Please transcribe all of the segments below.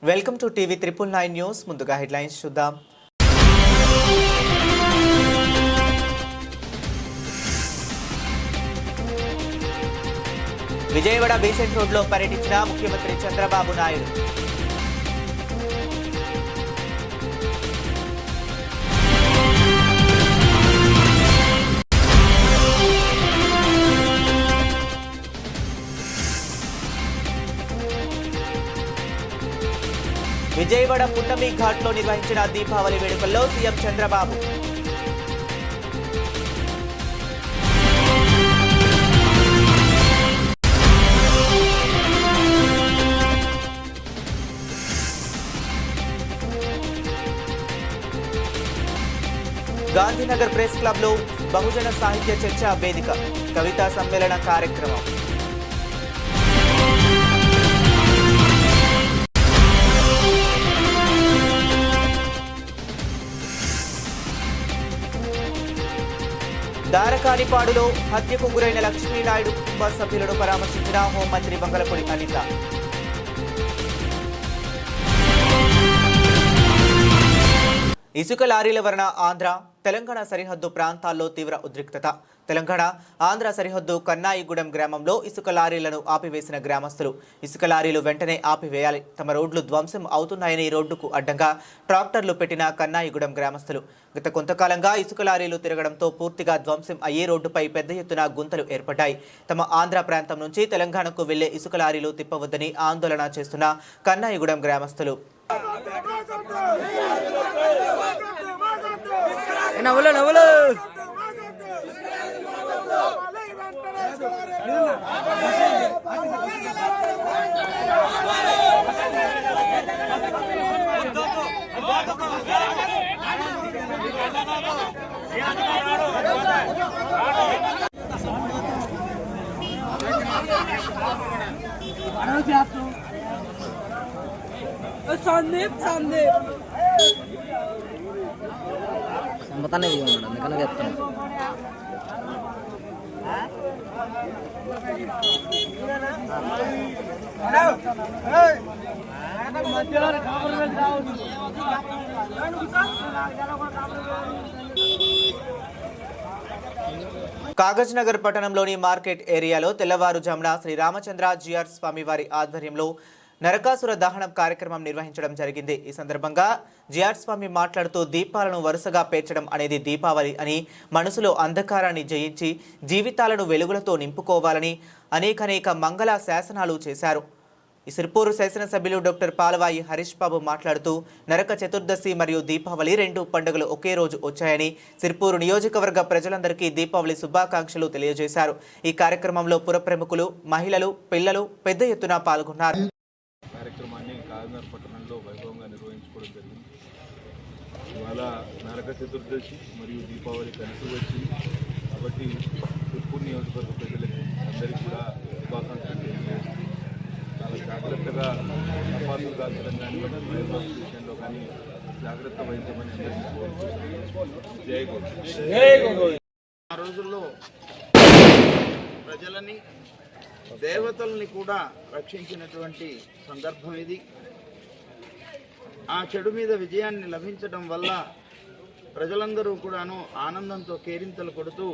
Welcome to TV 999 news. ముందుగా headlines చూద్దాం. Vijayawada Besant రోడ్లో పర్యటించిన ముఖ్యమంత్రి చంద్రబాబు నాయుడు. విజయవాడ పుట్టమి ఘాట్లో నిర్వహించిన దీపావళి వేడుకల్లో సీఎం చంద్రబాబు. గాంధీనగర్ ప్రెస్ క్లబ్లో బహుజన సాహిత్య చర్చా వేదిక కవితా సమ్మేళన కార్యక్రమం. దారకానిపాడులో హత్యకు గురైన లక్ష్మీనాయుడు కుటుంబ సభ్యులను పరామర్శించిన హోంమంత్రి వంగలపూడి అనిత. ఇసుక లారీల వలన ఆంధ్ర తెలంగాణ సరిహద్దు ప్రాంతాల్లో తీవ్ర ఉద్రిక్తత. తెలంగాణ ఆంధ్ర సరిహద్దు కన్నాయిగూడెం గ్రామంలో ఇసుక లారీలను ఆపివేసిన గ్రామస్తులు. ఇసుక లారీలు వెంటనే ఆపివేయాలి, తమ రోడ్లు ధ్వంసం అవుతున్నాయని రోడ్డుకు అడ్డంగా ట్రాక్టర్లు పెట్టిన కన్నాయిగూడెం గ్రామస్తులు. గత కొంతకాలంగా ఇసుక లారీలు తిరగడంతో పూర్తిగా ధ్వంసం అయ్యే రోడ్డుపై పెద్ద ఎత్తున గుంతలు ఏర్పడ్డాయి. తమ ఆంధ్ర ప్రాంతం నుంచి తెలంగాణకు వెళ్లే ఇసుక లారీలు తిప్పవద్దని ఆందోళన చేస్తున్న కన్నాయిగూడెం గ్రామస్తులు. సందీప్ సంబతానే దిగున్నాడు, అందుకనే చెప్తాను. కాగజ్ నగర్ పట్టణంలోని మార్కెట్ ఏరియాలో తెల్లవారుజామున శ్రీ రామచంద్ర జిఆర్ స్వామివారి ఆధ్వర్యంలో నరకాసుర దహనం కార్యక్రమం నిర్వహించడం జరిగింది. ఈ సందర్భంగా జిఆర్ స్వామి మాట్లాడుతూ దీపాలను వరుసగా పేర్చడం అనేది దీపావళి అని, మనసులో అంధకారాన్ని జయించి జీవితాలను వెలుగులతో నింపుకోవాలని అనేక మంగళ శాసనాలు చేశారు. ఈ సిర్పూరు శాసనసభ్యులు డాక్టర్ పాలవాయి హరీష్ బాబు మాట్లాడుతూ నరక చతుర్దశి మరియు దీపావళి రెండు పండుగలు ఒకే రోజు వచ్చాయని, సిర్పూరు నియోజకవర్గ ప్రజలందరికీ దీపావళి శుభాకాంక్షలు తెలియజేశారు. ఈ కార్యక్రమంలో పుర ప్రముఖులు, మహిళలు, పిల్లలు పెద్ద ఎత్తున పాల్గొన్నారు. కార్యక్రమాన్ని కాకినాడ పట్టణంలో వైభవంగా నిర్వహించుకోవడం జరిగింది. ఇవాళ నరక చతుర్దశి మరియు దీపావళి కలిసి వచ్చింది కాబట్టి సిర్పూర్ నియోజకవర్గ ప్రజలకి అందరికీ కూడా శుభాకాంక్షలు తెలియజేస్తుంది. చాలా జాగ్రత్తగా తపాసులు కాల్చడం కానీ ఫైర్ బాక్స్ విషయంలో కానీ జాగ్రత్త వహించమని అందరికీ జై గోవింద్. ఆ రోజుల్లో ప్రజలని దేవతల్ని కూడా రక్షించినటువంటి సందర్భం ఇది. ఆ చెడు మీద విజయాన్ని లభించడం వల్ల ప్రజలందరూ కూడాను ఆనందంతో కేరింతలు కొడుతూ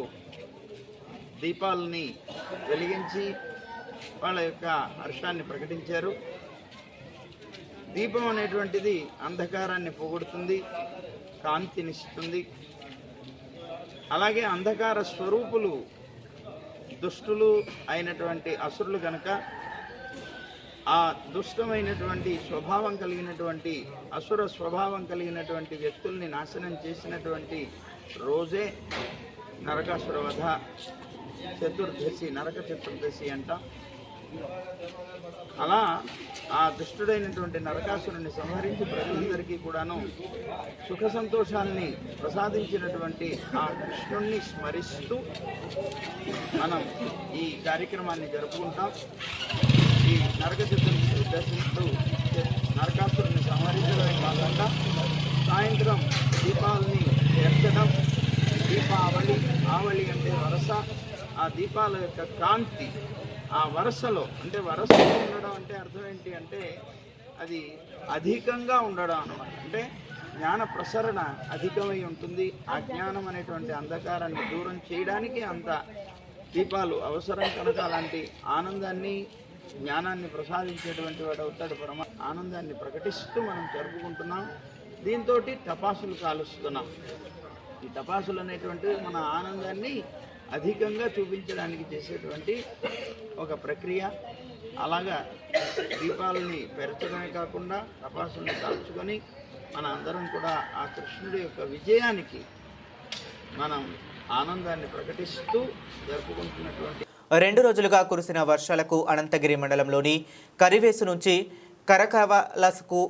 దీపాలని వెలిగించి వాళ్ళ యొక్క హర్షాన్ని ప్రకటించారు. దీపం అనేటువంటిది అంధకారాన్ని పోగొడుతుంది, కాంతినిస్తుంది. అలాగే అంధకార స్వరూపులు దుష్టులు అయినటువంటి అసురులు కనుక ఆ దుష్టమైనటువంటి స్వభావం కలిగినటువంటి అసుర స్వభావం కలిగినటువంటి వ్యక్తుల్ని నాశనం చేసినటువంటి రోజే నరకాసుర వధ చతుర్దశి, నరక చతుర్దశి అంట. అలా ఆ దుష్టుడైనటువంటి నరకాసురుని సంహరించి ప్రజలందరికీ కూడాను సుఖ సంతోషాన్ని ప్రసాదించినటువంటి ఆ కృష్ణుణ్ణి స్మరిస్తూ మనం ఈ కార్యక్రమాన్ని జరుపుకుంటాం. ఈ నరక చతుర్దశి ఉద్దేశిస్తూ నరకాసురుని సంహరించడమే కాకుండా సాయంత్రం దీపాలని పేర్చడం, దీపావళి, ఆవళి అంటే వరస, ఆ దీపాల యొక్క కాంతి ఆ వరసలో, అంటే వరసలో ఉండడం అంటే అర్థం ఏంటి అంటే అది అధికంగా ఉండడం అన్నమాట. అంటే జ్ఞాన ప్రసరణ అధికమై ఉంటుంది. ఆ జ్ఞానం అనేటువంటి అంధకారాన్ని దూరం చేయడానికి అంత దీపాలు అవసరం కనుక అలాంటి ఆనందాన్ని జ్ఞానాన్ని ప్రసాదించేటువంటి వాడు అవుతాడు. ఆనందాన్ని ప్రకటిస్తూ మనం జరుపుకుంటున్నాం. దీంతో టపాసులు కాలుస్తున్నాం. ఈ టపాసులు అనేటువంటివి మన ఆనందాన్ని అధికంగా చూపించడానికి చేసేటువంటి ఒక ప్రక్రియ. అలాగా దీపాలని పెరచడమే కాకుండా టపాసుల్ని కాల్చుకొని మన అందరం కూడా ఆ కృష్ణుడి యొక్క విజయానికి మనం ఆనందాన్ని ప్రకటిస్తూ జరుపుకుంటున్నటువంటి 2 రోజులుగా కురిసిన వర్షాలకు అనంతగిరి మండలంలోని కరివేసు నుంచి కరకవలసకు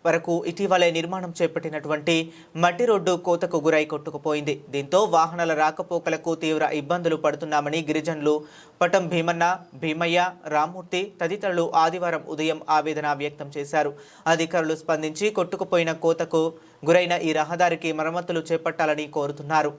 వరకు ఇటీవలే నిర్మాణం చేపట్టినటువంటి మట్టి రోడ్డు కోతకు గురై కొట్టుకుపోయింది. దీంతో వాహనాల రాకపోకలకు తీవ్ర ఇబ్బందులు పడుతున్నామని గిరిజనులు పటం భీమన్న, భీమయ్య, రామ్మూర్తి తదితరులు ఆదివారం ఉదయం ఆవేదన వ్యక్తం చేశారు. అధికారులు స్పందించి కొట్టుకుపోయిన కోతకు గురైన ఈ రహదారికి మరమ్మతులు చేపట్టాలని కోరుతున్నారు.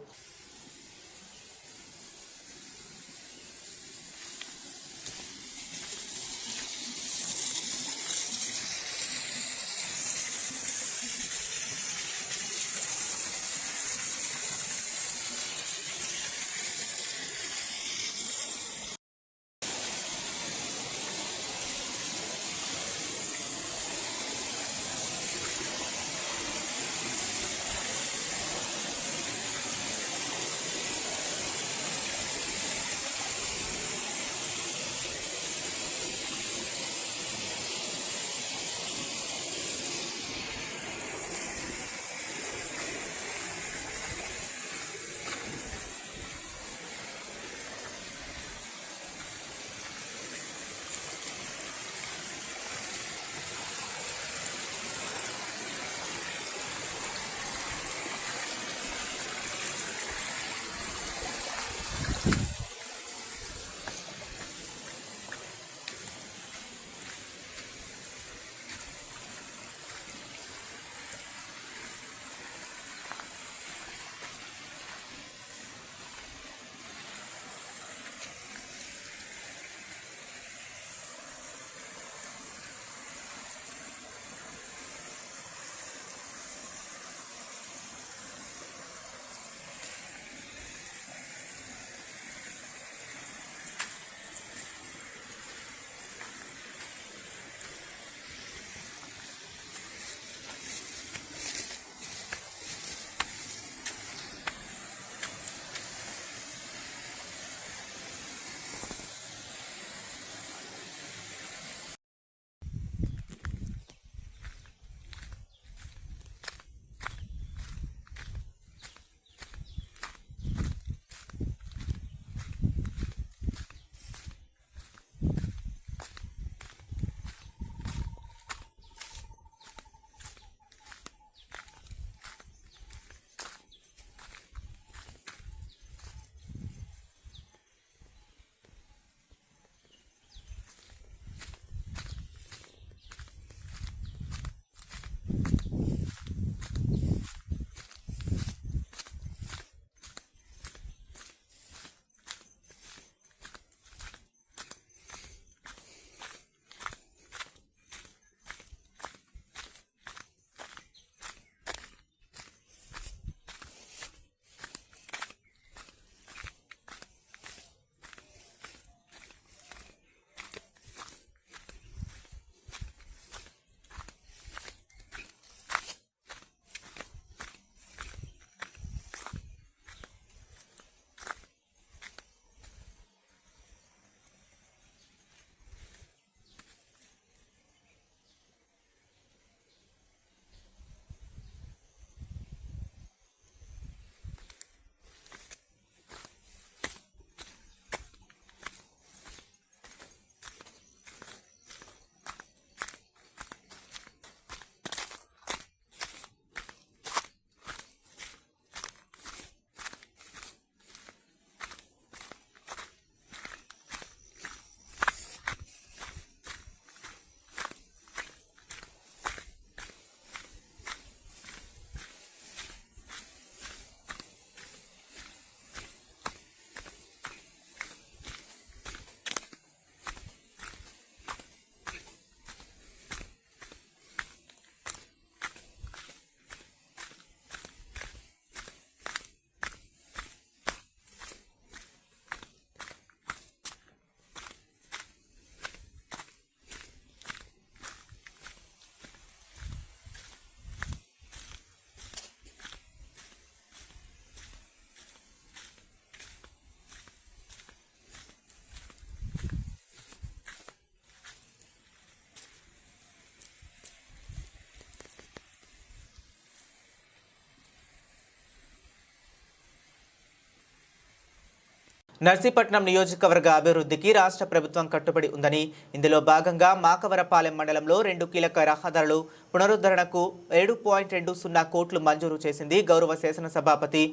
నర్సీపట్నం నియోజకవర్గ అభివృద్ధికి రాష్ట్ర ప్రభుత్వం కట్టుబడి ఉందని, ఇందులో భాగంగా మాకవరపాలెం మండలంలో 2 కీలక రహదారులు పునరుద్ధరణకు 7.20 కోట్లు మంజూరు చేసింది గౌరవ శాసనసభాపతి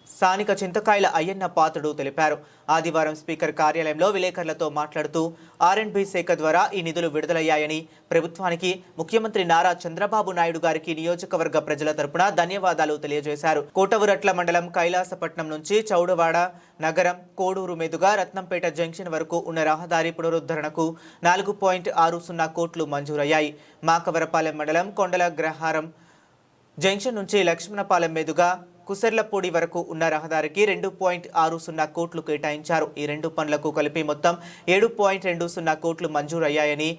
స్థానిక చింతకాయల అయ్యన్న పాత్రుడు తెలిపారు. ఆదివారం స్పీకర్ కార్యాలయంలో విలేకరులతో మాట్లాడుతూ R&B శాఖ ద్వారా ఈ నిధులు విడుదలయ్యాయని, ప్రభుత్వానికి ముఖ్యమంత్రి నారా చంద్రబాబు నాయుడు గారికి నియోజకవర్గ ప్రజల తరపున ధన్యవాదాలు తెలియజేశారు. కోటవురట్ల మండలం కైలాసపట్నం నుంచి చౌడవాడ నగరం కోడూరు మీదుగా రత్నంపేట జంక్షన్ వరకు ఉన్న రహదారి పునరుద్ధరణకు 4.60 కోట్లు మంజూరయ్యాయి. మాకవరపాలెం మండలం కొండలగ్రహారం జంక్షన్ నుంచి లక్ష్మణపాలెం మీదుగా కుసర్లపూడి వరకు ఉన్న రహదారికి 2.60 కోట్లు కేటాయించారు. ఈ 2 పనులకు కలిపి మొత్తం 7.20 కోట్లు మంజూరయ్యాయని,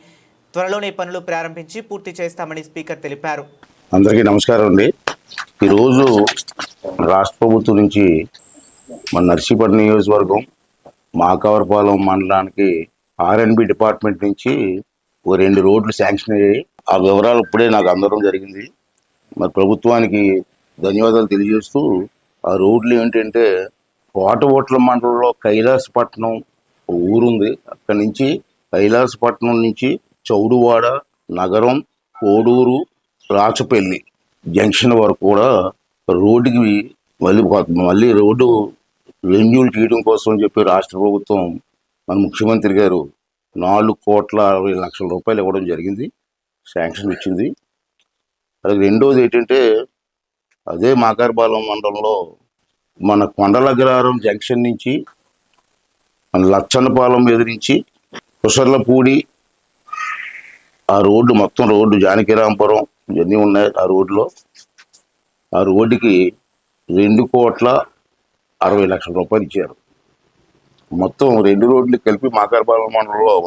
త్వరలోనే పనులు ప్రారంభించి పూర్తి చేస్తామని స్పీకర్ తెలిపారు. అందరికీ నమస్కారం అండి. ఈరోజు రాష్ట్ర ప్రభుత్వం నుంచి మన నర్సీపట్నం నియోజకవర్గం మాకవరపాలెం మండలానికి R&B డిపార్ట్మెంట్ నుంచి ఓ 2 రోడ్లు శాంక్షన్ అయ్యాయి. ఆ వివరాలు ఇప్పుడే నాకు అందడం జరిగింది. మరి ప్రభుత్వానికి ధన్యవాదాలు తెలియజేస్తూ, ఆ రోడ్లు ఏంటంటే కోటవుట్ల మండలంలో కైలాసపట్నం ఊరుంది. అక్కడి నుంచి కైలాసపట్నం నుంచి చౌడువాడ నగరం కోడూరు రాచపల్లి జంక్షన్ వరకు కూడా రోడ్డుకి మళ్ళీ రోడ్డు రెన్యూల్ చేయడం కోసం అని చెప్పి రాష్ట్ర ప్రభుత్వం మన ముఖ్యమంత్రి గారు 4,60,00,000 రూపాయలు ఇవ్వడం జరిగింది, శాంక్షన్ ఇచ్చింది. అది రెండోది ఏంటంటే అదే మాకవరపాలెం మండలంలో మన కొండలగ్రహారం జంక్షన్ నుంచి మన లచ్చన్నపాలెం మీద నుంచి కుసర్లపూడి ఆ రోడ్డు మొత్తం రోడ్డు జానకిరాంపురం ఇవన్నీ ఉన్నాయి. ఆ రోడ్డులో ఆ రోడ్డుకి 2,60,00,000 రూపాయలు ఇచ్చారు. మొత్తం 2 రోడ్లు కలిపి మాకవరపాలెం మండలంలో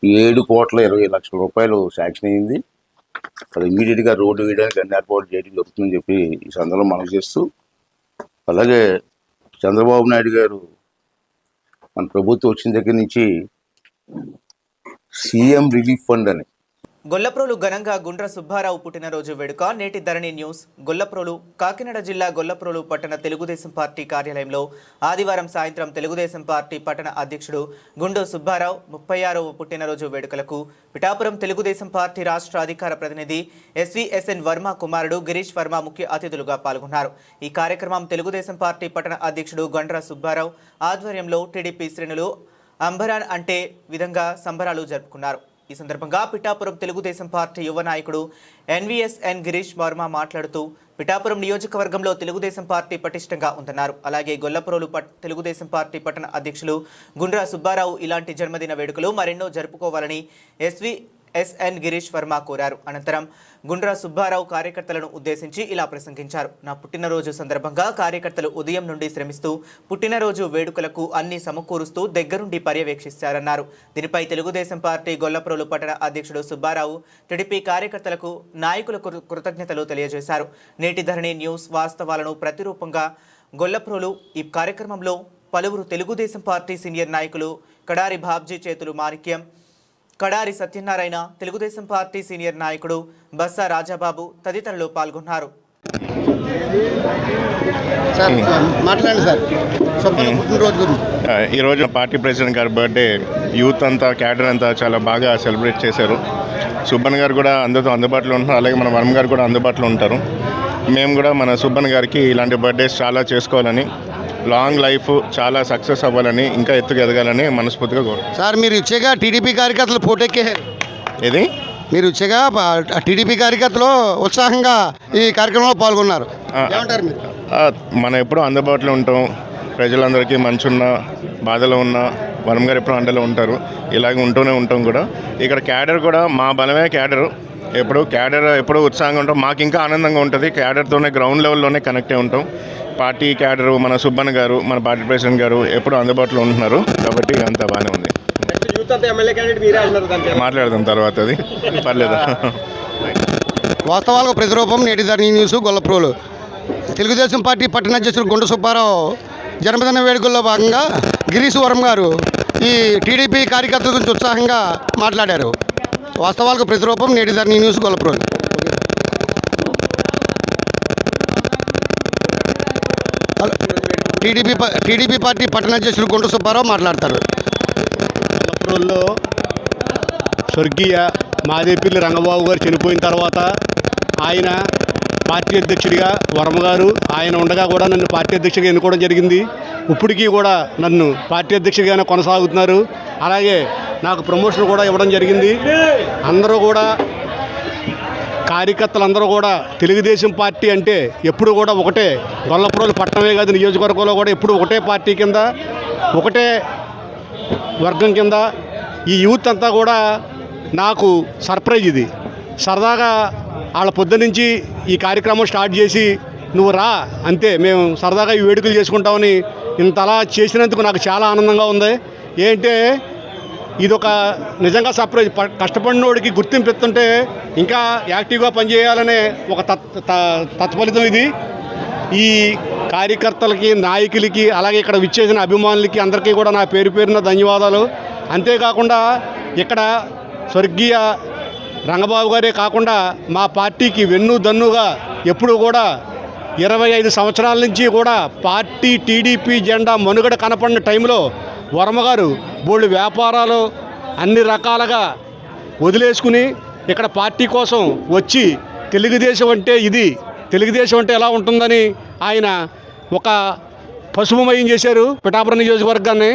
7,20,00,000 రూపాయలు శాంక్షన్ అయింది. అది ఇమీడియట్గా రోడ్డు వేయడానికి అన్ని ఏర్పాటు చేయడం జరుగుతుందని చెప్పి ఈ సందర్భంలో మనవి చేస్తూ, అలాగే చంద్రబాబు నాయుడు గారు మన ప్రభుత్వం వచ్చిన దగ్గర నుంచి సీఎం రిలీఫ్ ఫండ్ అని గొల్లప్రోలు ఘనంగా గుండ్ర సుబ్బారావు పుట్టినరోజు వేడుక. నేటి ధరణి న్యూస్. గొల్లప్రోలు కాకినాడ జిల్లా గొల్లప్రోలు పట్టణ తెలుగుదేశం పార్టీ కార్యాలయంలో ఆదివారం సాయంత్రం తెలుగుదేశం పార్టీ పట్టణ అధ్యక్షుడు గుండు సుబ్బారావు 36వ పుట్టినరోజు వేడుకలకు పిఠాపురం తెలుగుదేశం పార్టీ రాష్ట్ర అధికార ప్రతినిధి SVSN వర్మ కుమారుడు గిరీష్ వర్మ ముఖ్య అతిథులుగా పాల్గొన్నారు. ఈ కార్యక్రమం తెలుగుదేశం పార్టీ పట్టణ అధ్యక్షుడు గండ్ర సుబ్బారావు ఆధ్వర్యంలో టీడీపీ శ్రేణులు అంబరాన్ అంటే విధంగా సంబరాలు జరుపుకున్నారు. ఈ సందర్భంగా పిఠాపురం తెలుగుదేశం పార్టీ యువ నాయకుడు NVSN గిరీష్ వర్మ మాట్లాడుతూ, పిఠాపురం నియోజకవర్గంలో తెలుగుదేశం పార్టీ పటిష్టంగా ఉందన్నారు. అలాగే గొల్లప్రోలు తెలుగుదేశం పార్టీ పట్టణ అధ్యక్షులు గుండ్ర సుబ్బారావు ఇలాంటి జన్మదిన వేడుకలు మరెన్నో జరుపుకోవాలని SVSN గిరీష్ వర్మ కోరారు. అనంతరం గుండ్ర సుబ్బారావు కార్యకర్తలను ఉద్దేశించి ఇలా ప్రసంగించారు. నా పుట్టినరోజు సందర్భంగా కార్యకర్తలు ఉదయం నుండి శ్రమిస్తూ పుట్టినరోజు వేడుకలకు అన్ని సమకూరుస్తూ దగ్గరుండి పర్యవేక్షిస్తారన్నారు. దీనిపై తెలుగుదేశం పార్టీ గొల్లప్రోలు పట్టణ అధ్యక్షుడు సుబ్బారావు టీడీపీ కార్యకర్తలకు నాయకులకు కృతజ్ఞతలు తెలియజేశారు. నేటి ధరణి న్యూస్ వాస్తవాలను ప్రతిరూపంగా గొల్లప్రోలు ఈ కార్యక్రమంలో పలువురు తెలుగుదేశం పార్టీ సీనియర్ నాయకులు కడారి బాబ్జీ చేతులు మాణిక్యం, కడారి సత్యనారాయణ, తెలుగుదేశం పార్టీ సీనియర్ నాయకుడు బస్సా రాజాబాబు తదితరులు పాల్గొన్నారు. ఈరోజు పార్టీ ప్రెసిడెంట్ గారి బర్త్డే యూత్ అంతా క్యాడర్ అంతా చాలా బాగా సెలబ్రేట్ చేశారు. సుబ్బన్ గారు కూడా అందరితో అందుబాటులో ఉంటున్నారు, అలాగే మన వర్మ గారు కూడా అందుబాటులో ఉంటారు. మేము కూడా మన సుబ్బన్ గారికి ఇలాంటి బర్త్డేస్ చాలా చేసుకోవాలని, లాంగ్ లైఫ్ చాలా సక్సెస్ అవ్వాలని, ఇంకా ఎత్తుకు ఎదగాలని మనస్ఫూర్తిగా కోరుకుంటున్నాను. సార్, మీరు ఇచ్చేగా టీడీపీ కార్యకర్తలు పోటెక్కారు. ఇది మీరు ఇచ్చేగా టీడీపీ కార్యకర్తలు ఉత్సాహంగా ఈ కార్యక్రమంలో పాల్గొన్నారు. ఏమంటారు మీరు? మనం ఎప్పుడూ అందుబాటులో ఉంటాం. ప్రజలందరికీ మంచి ఉన్న బాధలో ఉన్న వర్మ గారు ఎప్పుడూ అండలో ఉంటారు. ఇలాగే ఉంటూనే ఉంటాం కూడా. ఇక్కడ క్యాడర్ కూడా మా బలమే క్యాడరు. ఎప్పుడూ ఉత్సాహంగా ఉంటాం. మాకు ఇంకా ఆనందంగా ఉంటుంది. క్యాడర్తోనే గ్రౌండ్ లెవెల్లోనే కనెక్ట్ అయి ఉంటాం. పార్టీ క్యాడరు మన సుబ్బన్ గారు, మన పార్టీ ప్రెసిడెంట్ గారు ఎప్పుడూ అందుబాటులో ఉంటున్నారు. కాబట్టి అంతా బాగానే ఉంది. మాట్లాడదాం తర్వాత, అది పర్లేదా? వాస్తవాలకు ప్రతిరూపం నేటి ధరణి న్యూస్ గొల్లప్రోలు. తెలుగుదేశం పార్టీ పట్టణ అధ్యక్షుడు గుండు సుబ్బారావు జన్మదిన వేడుకల్లో భాగంగా గిరీష్ వర్మ గారు ఈ టీడీపీ కార్యకర్తల గురించి ఉత్సాహంగా మాట్లాడారు. వాస్తవాలకు ప్రతిరూపం నేటి ధరణి న్యూస్ గొల్లప్రోలు. టీడీపీ పార్టీ పట్టణ అధ్యక్షులు గుంట సుబ్బారావు మాట్లాడతారు. గొల్లప్రోలులో స్వర్గీయ మాదేపల్లి రంగబాబు గారు చనిపోయిన తర్వాత ఆయన పార్టీ అధ్యక్షుడిగా వర్మ గారు ఆయన ఉండగా కూడా నన్ను పార్టీ అధ్యక్షుడిగా ఎన్నుకోవడం జరిగింది. ఇప్పటికీ కూడా నన్ను పార్టీ అధ్యక్షుడిగానే కొనసాగుతున్నారు. అలాగే నాకు ప్రమోషన్ కూడా ఇవ్వడం జరిగింది. అందరూ కూడా కార్యకర్తలందరూ కూడా తెలుగుదేశం పార్టీ అంటే ఎప్పుడు కూడా ఒకటే, గొల్లప్రోలు పట్టణమే కాదు నియోజకవర్గంలో కూడా ఎప్పుడు ఒకటే పార్టీ కింద, ఒకటే వర్గం కింద ఈ యూత్ అంతా కూడా నాకు సర్ప్రైజ్. ఇది సరదాగా వాళ్ళ పొద్దునుంచి ఈ కార్యక్రమం స్టార్ట్ చేసి నువ్వు రా అంతే, మేము సరదాగా ఈ వేడుకలు చేసుకుంటామని ఇంతలా చేసినందుకు నాకు చాలా ఆనందంగా ఉంది. ఏంటంటే ఇదొక నిజంగా సర్ప్రైజ్. కష్టపడినోడికి గుర్తింపు ఇస్తుంటే ఇంకా యాక్టివ్గా పనిచేయాలనే ఒక తత్ఫలితం ఇది. ఈ కార్యకర్తలకి, నాయకులకి, అలాగే ఇక్కడ విచ్చేసిన అభిమానులకి అందరికీ కూడా నా పేరు పేరున ధన్యవాదాలు. అంతేకాకుండా ఇక్కడ స్వర్గీయ రంగబాబు గారే కాకుండా మా పార్టీకి వెన్నుదన్నుగా ఎప్పుడు కూడా 25 సంవత్సరాల నుంచి కూడా పార్టీ టీడీపీ జెండా మనుగడ కనపడిన టైంలో వర్మ గారు బోళ్ళు వ్యాపారాలు అన్ని రకాలుగా వదిలేసుకుని ఇక్కడ పార్టీ కోసం వచ్చి తెలుగుదేశం అంటే ఇది, తెలుగుదేశం అంటే ఎలా ఉంటుందని ఆయన ఒక పసుపుమయం చేశారు పిఠాపురం నియోజకవర్గాన్ని.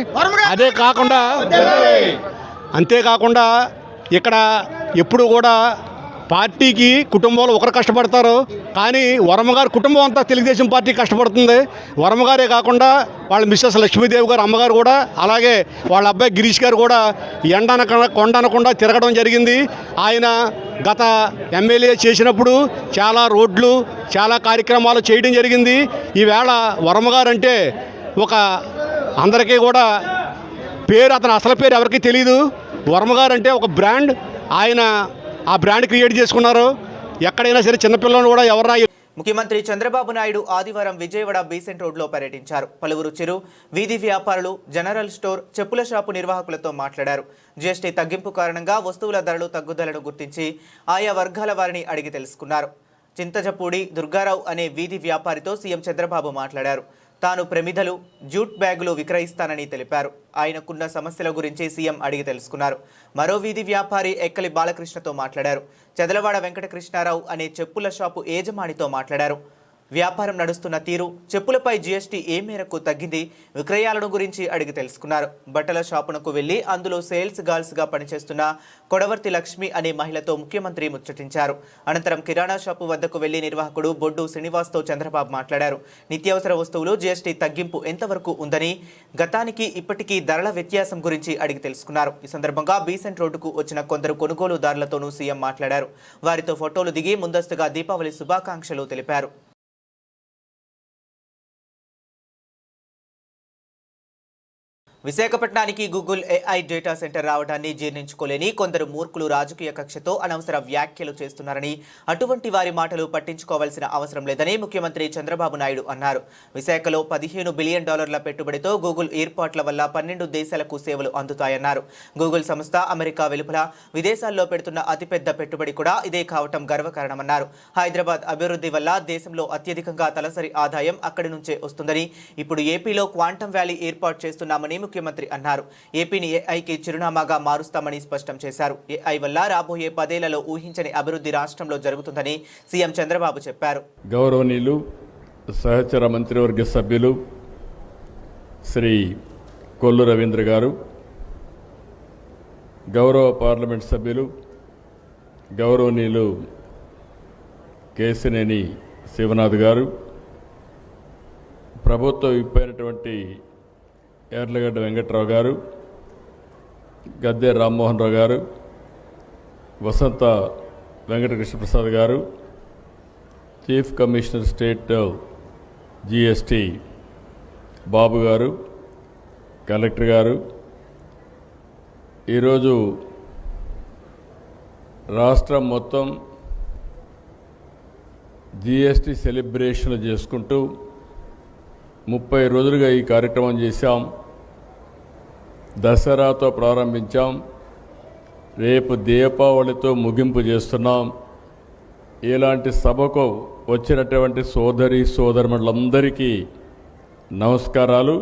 అంతేకాకుండా ఇక్కడ ఎప్పుడు కూడా పార్టీకి కుటుంబంలో ఒకరు కష్టపడతారు, కానీ వర్మగారు కుటుంబం అంతా తెలుగుదేశం పార్టీ కష్టపడుతుంది. వర్మగారే కాకుండా వాళ్ళ మిస్సెస్ లక్ష్మీదేవి గారు అమ్మగారు కూడా, అలాగే వాళ్ళ అబ్బాయి గిరీష్ గారు కూడా కొండనకుండా తిరగడం జరిగింది. ఆయన గత ఎమ్మెల్యే చేసినప్పుడు చాలా రోడ్లు, చాలా కార్యక్రమాలు చేయడం జరిగింది. ఈవేళ వర్మగారు అంటే ఒక అందరికీ కూడా పేరు, అతని అసలు పేరు ఎవరికీ తెలియదు. వర్మగారు అంటే ఒక బ్రాండ్. ఆయన ఆ బ్రాండ్ క్రియేట్ చేసుకున్నారు. ఎక్కడైనా సరే చిన్నపిల్లలను కూడా ఎవరైనా. ముఖ్యమంత్రి చంద్రబాబు నాయుడు ఆదివారం విజయవాడ బీసెంట్ రోడ్లో పర్యటించారు. పలువురు చిరు, వీధి వ్యాపారులు, జనరల్ స్టోర్, చెప్పుల షాపు నిర్వాహకులతో మాట్లాడారు. జీఎస్టీ తగ్గింపు కారణంగా వస్తువుల ధరలు తగ్గుదలను గుర్తించి ఆయా వర్గాల వారిని అడిగి తెలుసుకున్నారు. చింతజపూడి దుర్గారావు అనే వీధి వ్యాపారితో సీఎం చంద్రబాబు మాట్లాడారు. తాను ప్రమిదలు, జూట్ బ్యాగులు విక్రయిస్తానని తెలిపారు. ఆయనకున్న సమస్యల గురించి సీఎం అడిగి తెలుసుకున్నారు. మరో వీధి వ్యాపారి ఎక్కలి బాలకృష్ణతో మాట్లాడారు. చెదలవాడ వెంకటకృష్ణారావు అనే చెప్పుల షాపు యజమానితో మాట్లాడారు. వ్యాపారం నడుస్తున్న తీరు, చెప్పులపై జీఎస్టీ ఏ మేరకు తగ్గింది, విక్రయాలను గురించి అడిగి తెలుసుకున్నారు. బట్టల షాపునకు వెళ్లి అందులో సేల్స్ గర్ల్స్గా పనిచేస్తున్న కొడవర్తి లక్ష్మి అనే మహిళతో ముఖ్యమంత్రి ముచ్చటించారు. అనంతరం కిరాణా షాపు వద్దకు వెళ్లి నిర్వాహకుడు బొడ్డు శ్రీనివాస్తో చంద్రబాబు మాట్లాడారు. నిత్యావసర వస్తువులు జీఎస్టీ తగ్గింపు ఎంతవరకు ఉందని, గతానికి ఇప్పటికీ ధరల వ్యత్యాసం గురించి అడిగి తెలుసుకున్నారు. ఈ సందర్భంగా బీసెంట్ రోడ్డుకు వచ్చిన కొందరు కొనుగోలుదారులతోనూ సీఎం మాట్లాడారు. వారితో ఫోటోలు దిగి ముందస్తుగా దీపావళి శుభాకాంక్షలు తెలిపారు. విశాఖపట్నానికి గూగుల్ ఏఐ డేటా సెంటర్ రావడాన్ని జీర్ణించుకోలేని కొందరు మూర్ఖులు రాజకీయ కక్షతో అనవసర వ్యాఖ్యలు చేస్తున్నారని, అటువంటి వారి మాటలు పట్టించుకోవాల్సిన అవసరం లేదని ముఖ్యమంత్రి చంద్రబాబు నాయుడు అన్నారు. విశాఖలో $15 బిలియన్ పెట్టుబడితో గూగుల్ ఏర్పాట్ల వల్ల 12 దేశాలకు సేవలు అందుతాయన్నారు. గూగుల్ సంస్థ అమెరికా వెలుపల, విదేశాల్లో పెడుతున్న అతిపెద్ద పెట్టుబడి కూడా ఇదే కావటం గర్వకారణమన్నారు. హైదరాబాద్ అభివృద్ధి వల్ల దేశంలో అత్యధికంగా తలసరి ఆదాయం అక్కడి నుంచే వస్తుందని, ఇప్పుడు ఏపీలో క్వాంటమ్ వ్యాలీ ఏర్పాటు చేస్తున్నామని ముఖ్యమంత్రి అన్నారు. ఏపీని ఏఐకి చిరునామాగా మారుస్తామని స్పష్టం చేశారు. ఏఐ వల్ల రాబోయే 10 ఏళ్లలో ఊహించని అభివృద్ధి రాష్ట్రంలో జరుగుతుందని సీఎం చంద్రబాబు చెప్పారు. గౌరవనీయులు సహచర మంత్రివర్గ సభ్యులు శ్రీ కొల్లు రవీంద్ర గారు, గౌరవ పార్లమెంట్ సభ్యులు గౌరవనీయులు కేశినేని శివనాథ్ గారు, ప్రభుత్వ విప్పైనటువంటి యార్లగడ్డ వెంకట్రావు గారు, గద్దె రామ్మోహన్ రావు గారు, వసంత వెంకటకృష్ణప్రసాద్ గారు, చీఫ్ కమిషనర్ స్టేట్ జీఎస్టీ బాబు గారు, కలెక్టర్ గారు, ఈరోజు రాష్ట్రం మొత్తం జీఎస్టీ సెలబ్రేషన్లు చేసుకుంటూ 30 రోజులుగా ఈ కార్యక్రమం చేశాం. దసరాతో ప్రారంభించాం, రేపు దీపావళితో ముగింపు చేస్తున్నాం. ఇలాంటి సభకు వచ్చినటువంటి సోదరి సోదరులందరికీ నమస్కారాలు.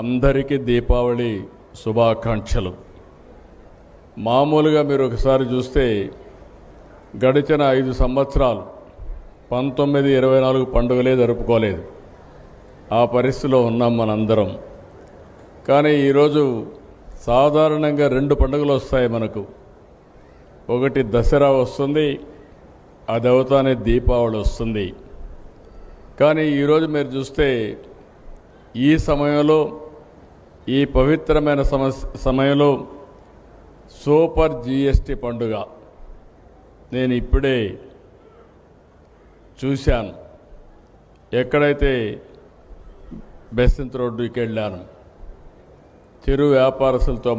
అందరికీ దీపావళి శుభాకాంక్షలు. మామూలుగా మీరు ఒకసారి చూస్తే గడిచిన 5 సంవత్సరాలు 1924 పండుగలే జరుపుకోలేదు. ఆ పరిస్థితిలో ఉన్నాం మనందరం. కానీ ఈరోజు సాధారణంగా 2 పండుగలు వస్తాయి మనకు. ఒకటి దసరా వస్తుంది, అది అవుతానే దీపావళి వస్తుంది. కానీ ఈరోజు మీరు చూస్తే ఈ సమయంలో, ఈ పవిత్రమైన సమయంలో సూపర్ జిఎస్టీ పండుగ నేను ఇప్పుడే చూశాను. ఎక్కడైతే బెసంత్ రోడ్డుకి వెళ్ళాను, చిరు వ్యాపారస్తులతో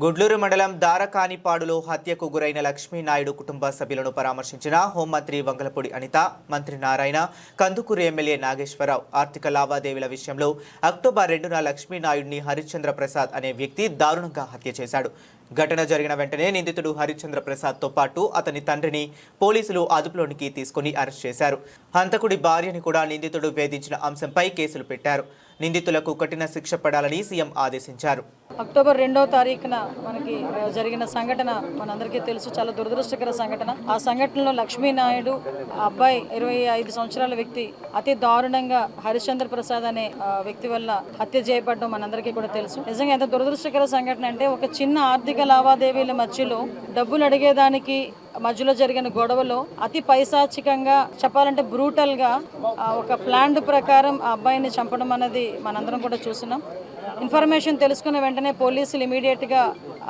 గుడ్లూరు మండలం దారకానిపాడులో హత్యకు గురైన లక్ష్మీనాయుడు కుటుంబ సభ్యులను పరామర్శించిన హోంమంత్రి వంగలపూడి అనిత, మంత్రి నారాయణ, కందుకూరు ఎమ్మెల్యే నాగేశ్వరరావు. ఆర్థిక లావాదేవీల విషయంలో అక్టోబర్ 2న లక్ష్మీనాయుడిని హరిశ్చంద్ర ప్రసాద్ అనే వ్యక్తి దారుణంగా హత్య చేశాడు. ఘటన జరిగిన వెంటనే నిందితుడు హరిశ్చంద్ర ప్రసాద్తో పాటు అతని తండ్రిని పోలీసులు అదుపులోనికి తీసుకుని అరెస్ట్ చేశారు. హంతకుడి భార్యని కూడా నిందితుడు వేధించిన అంశంపై కేసులు పెట్టారు. నిందితులకు కఠిన శిక్ష పడాలని సీఎం ఆదేశించారు. అక్టోబర్ 2వ తారీఖున మనకి జరిగిన సంఘటన మనందరికీ తెలుసు, చాలా దురదృష్టకర సంఘటన. ఆ సంఘటనలో లక్ష్మీనాయుడు అబ్బాయి 25 సంవత్సరాల వ్యక్తి అతి దారుణంగా హరిశ్చంద్ర ప్రసాద్ అనే వ్యక్తి వల్ల హత్య చేయబడడం మనందరికీ కూడా తెలుసు. నిజంగా ఎంత దురదృష్టకర సంఘటన అంటే, ఒక చిన్న ఆర్థిక లావాదేవీల మధ్యలో డబ్బులు అడిగేదానికి మధ్యలో జరిగిన గొడవలో అతి పైశాచికంగా చెప్పాలంటే బ్రూటల్గా ఒక ప్లాన్ ప్రకారం ఆ అబ్బాయిని చంపడం అనేది మనందరం కూడా చూస్తున్నాం. ఇన్ఫర్మేషన్ తెలుసుకున్న వెంటనే పోలీసులు ఇమీడియట్గా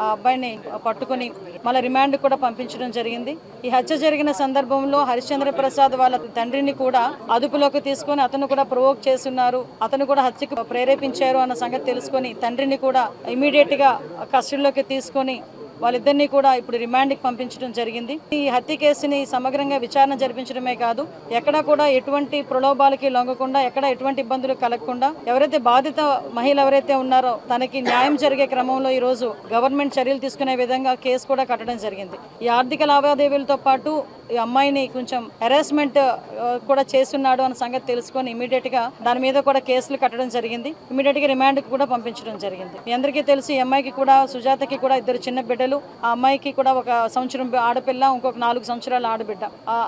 ఆ అబ్బాయిని పట్టుకుని మళ్ళీ రిమాండ్ కూడా పంపించడం జరిగింది. ఈ హత్య జరిగిన సందర్భంలో హరిశ్చంద్ర ప్రసాద్ వాళ్ళ తండ్రిని కూడా అదుపులోకి తీసుకొని అతను కూడా ప్రొవోక్ చేస్తున్నారు, అతను కూడా హత్యకు ప్రేరేపించారు అన్న సంగతి తెలుసుకొని తండ్రిని కూడా ఇమీడియట్గా కస్టడీలోకి తీసుకొని వాళ్ళిద్దరినీ కూడా ఇప్పుడు రిమాండ్కి పంపించడం జరిగింది. ఈ హత్య కేసుని సమగ్రంగా విచారణ జరిపించడమే కాదు, ఎక్కడా కూడా ఎటువంటి ప్రలోభాలకి లొంగకుండా, ఎక్కడ ఎటువంటి ఇబ్బందులు కలగకుండా, ఎవరైతే బాధిత మహిళ ఎవరైతే ఉన్నారో తనకి న్యాయం జరిగే క్రమంలో ఈ రోజు గవర్నమెంట్ చర్యలు తీసుకునే విధంగా కేసు కూడా కట్టడం జరిగింది. ఈ ఆర్థిక లావాదేవీలతో పాటు ఈ అమ్మాయిని కొంచెం హెరాస్మెంట్ కూడా చేస్తున్నాడు అన్న సంగతి తెలుసుకొని ఇమీడియట్గా దాని మీద కూడా కేసులు కట్టడం జరిగింది. ఇమీడియట్గా రిమాండ్కి కూడా పంపించడం జరిగింది. మీ అందరికీ తెలుసు, ఈ అమ్మాయికి కూడా, సుజాతకి కూడా 2 చిన్న బిడ్డలు. ఆ అమ్మాయికి కూడా 1 సంవత్సరం ఆడపిల్ల, ఇంకొక 4 సంవత్సరాల ఆడబిడ్డ.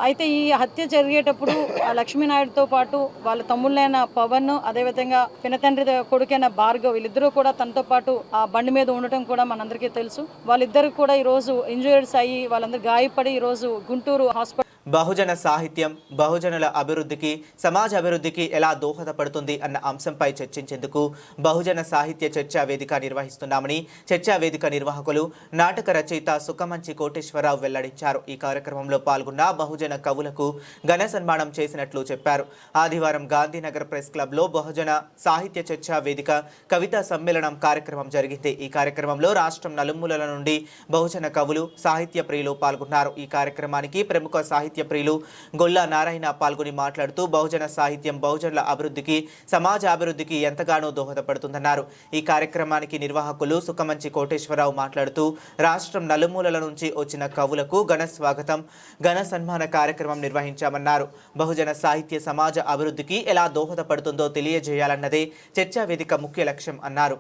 అయితే ఈ హత్య జరిగేటప్పుడు ఆ లక్ష్మీనాయుడుతో పాటు వాళ్ళ తమ్ముళ్ళైన పవన్, అదేవిధంగా పినతండ్రి కొడుకైన భార్గవ్, వీళ్ళిద్దరూ కూడా తనతో పాటు ఆ బండి మీద ఉండటం కూడా మనందరికీ తెలుసు. వాళ్ళిద్దరు కూడా ఈ రోజు ఇంజూర్డ్స్ అయ్యి వాళ్ళందరూ గాయపడి ఈ రోజు గుంటూరు హాస్పిటల్. బహుజన సాహిత్యం బహుజనుల అభివృద్ధికి, సమాజ అభివృద్ధికి ఎలా దోహదపడుతుంది అన్న అంశంపై చర్చించేందుకు బహుజన సాహిత్య చర్చా వేదిక నిర్వహిస్తున్నామని చర్చా వేదిక నిర్వాహకులు నాటక రచయిత సుఖమంచి కోటేశ్వరరావు వెల్లడించారు. ఈ కార్యక్రమంలో పాల్గొన్న బహుజన కవులకు ఘన సన్మానం చేసినట్లు చెప్పారు. ఆదివారం గాంధీనగర్ ప్రెస్ క్లబ్లో బహుజన సాహిత్య చర్చా వేదిక కవితా సమ్మేళనం కార్యక్రమం జరిగింది. ఈ కార్యక్రమంలో రాష్ట్రం నలుమూలల నుండి బహుజన కవులు, సాహిత్య ప్రియులు పాల్గొన్నారు. ఈ కార్యక్రమానికి ప్రముఖ సాహిత్య ప్రియులు గొల్లా నారాయణ పాల్గొని మాట్లాడుతూ బహుజన సాహిత్యం బహుజనుల అభివృద్ధికి, సమాజ అభివృద్ధికి ఎంతగానో దోహదపడుతుందన్నారు. ఈ కార్యక్రమానికి నిర్వాహకులు సుఖమంచి కోటేశ్వరరావు మాట్లాడుతూ రాష్ట్రం నలుమూలల నుంచి వచ్చిన కవులకు ఘన స్వాగతం, ఘన సన్మాన కార్యక్రమం నిర్వహించామన్నారు. బహుజన సాహిత్య సమాజ అభివృద్ధికి ఎలా దోహదపడుతుందో తెలియజేయాలన్నదే చర్చా వేదిక ముఖ్య లక్ష్యం అన్నారు.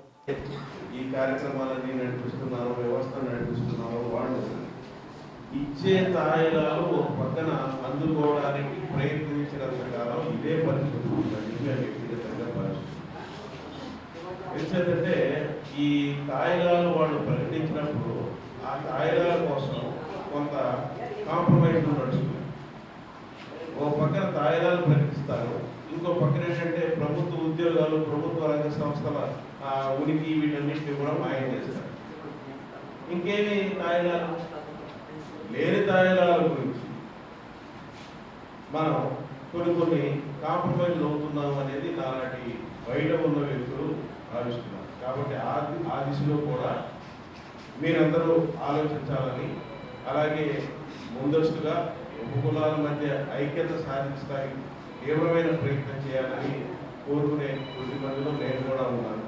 ఈ కార్యక్రమాలన్నీ నడిపిస్తున్నారు, వ్యవస్థ నడిపిస్తున్నారు, వాళ్ళు ఇచ్చే తాయిలాలు ఒక పక్కన అందుకోవడానికి ప్రయత్నించినంత కాలం ఇదే పరిస్థితి వ్యక్తిగతంగా పరిస్థితి. ఎందుకంటే ఈ తాయిలాలు వాళ్ళు ప్రకటించినప్పుడు ఆ తాయిలాల కోసం కొంత కాంప్రమైజ్ నడుస్తుంది. ఒక పక్కన తాయిలాలు ప్రకటిస్తారు, ఇంకో పక్కన ఏంటంటే ప్రభుత్వ ఉద్యోగాలు, ప్రభుత్వ రంగ సంస్థల ఉనికి వీటన్నింటినీ కూడా మాయం చేస్తారు. ఇంకేమి తాయిలాలు, లేని తాయిలాల గురించి మనం కొన్ని కాంప్రమైజ్ అవుతున్నాం అనేది నాలాంటి బయట ఉన్న వ్యక్తులు భావిస్తున్నారు. కాబట్టి ఆ దిశలో కూడా మీరందరూ ఆలోచించాలని, అలాగే ముందస్తుగా ఉపకులాల మధ్య ఐక్యత సాధించడానికి తీవ్రమైన ప్రయత్నం చేయాలని కోరుకునే కొద్ది మందిలో నేను కూడా ఉన్నాను.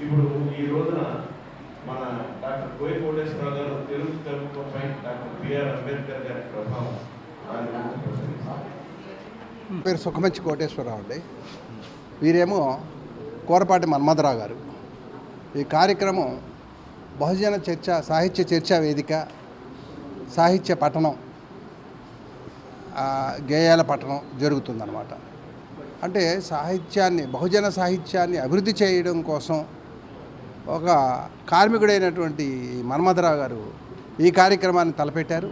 ఇప్పుడు ఈ రోజున మన డాక్టర్ కోయి కోటేశ్వరరావు గారు తెలుగు తెలుగుపై డాక్టర్ బిఆర్ అంబేద్కర్ గారి ప్రభావం పేరు సుఖమంచి కోటేశ్వరరావు అండి. వీరేమో కూరపాటి మన్మథరావు గారు. ఈ కార్యక్రమం బహుజన చర్చ సాహిత్య చర్చా వేదిక, సాహిత్య పఠనం, గేయాల పఠనం జరుగుతుందన్నమాట. అంటే సాహిత్యాన్ని, బహుజన సాహిత్యాన్ని అభివృద్ధి చేయడం కోసం ఒక కార్మికుడైనటువంటి మన్మథరావు గారు ఈ కార్యక్రమాన్ని తలపెట్టారు.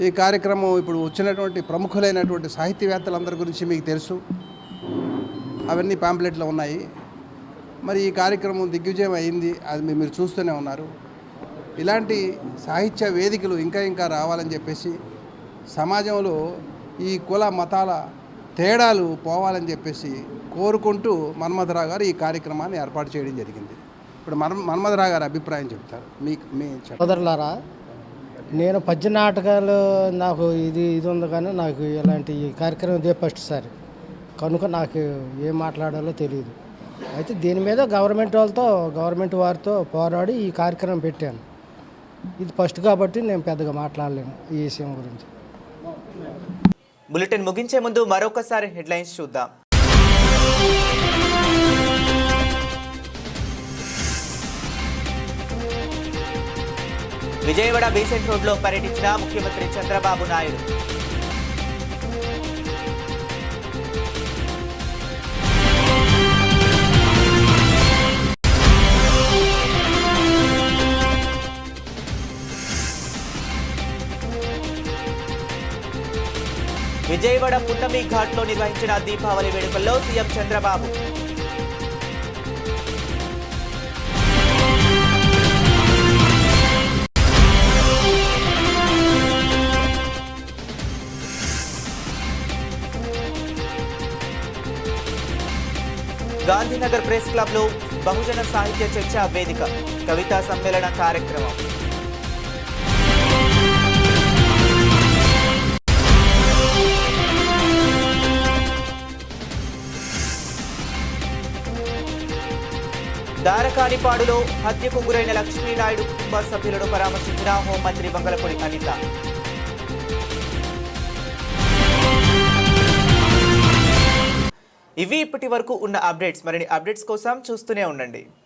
ఈ కార్యక్రమం ఇప్పుడు వచ్చినటువంటి ప్రముఖులైనటువంటి సాహిత్యవేత్తలందరి గురించి మీకు తెలుసు, అవన్నీ పాంప్లెట్లో ఉన్నాయి. మరి ఈ కార్యక్రమం దిగ్విజయం అయింది, అది మీరు చూస్తూనే ఉన్నారు. ఇలాంటి సాహిత్య వేదికలు ఇంకా ఇంకా రావాలని చెప్పేసి, సమాజంలో ఈ కుల మతాల తేడాలు పోవాలని చెప్పేసి కోరుకుంటూ మన్మథరావు గారు ఈ కార్యక్రమాన్ని ఏర్పాటు చేయడం జరిగింది. ఇప్పుడు మన్మథరావు గారి అభిప్రాయం చెప్తారు. మీ సోదరులారా, నేను పద్య నాటకాలు నాకు ఇది ఉంది, కానీ నాకు ఇలాంటి ఈ కార్యక్రమం ఇదే ఫస్ట్ సారి కనుక నాకు ఏం మాట్లాడాలో తెలియదు. అయితే దీని మీద గవర్నమెంట్ వారితో పోరాడి ఈ కార్యక్రమం పెట్టాను. ఇది ఫస్ట్ కాబట్టి నేను పెద్దగా మాట్లాడలేను ఈ విషయం గురించి. బులెటిన్ ముగించే ముందు మరొకసారి హెడ్లైన్స్ చూద్దాం. విజయవాడ బీసెంట్ రోడ్లో పర్యటించిన ముఖ్యమంత్రి చంద్రబాబు నాయుడు. విజయవాడ పున్నమి ఘాట్లో నిర్వహించిన దీపావళి వేడుకల్లో CM Chandrababu. Gandhinagar press club లో బహుజన సాహిత్య చర్చా వేదిక కవితా సమ్మేళన కార్యక్రమం. దారకానిపాడులో హత్యకు గురైన లక్ష్మీనాయుడు కుటుంబ సభ్యులను పరామర్శించిన హోంమంత్రి వంగలపూడి అనిత. ఇవి ఇప్పటి వరకు ఉన్న అప్డేట్స్. మరిన్ని అప్డేట్స్ కోసం చూస్తూనే ఉండండి.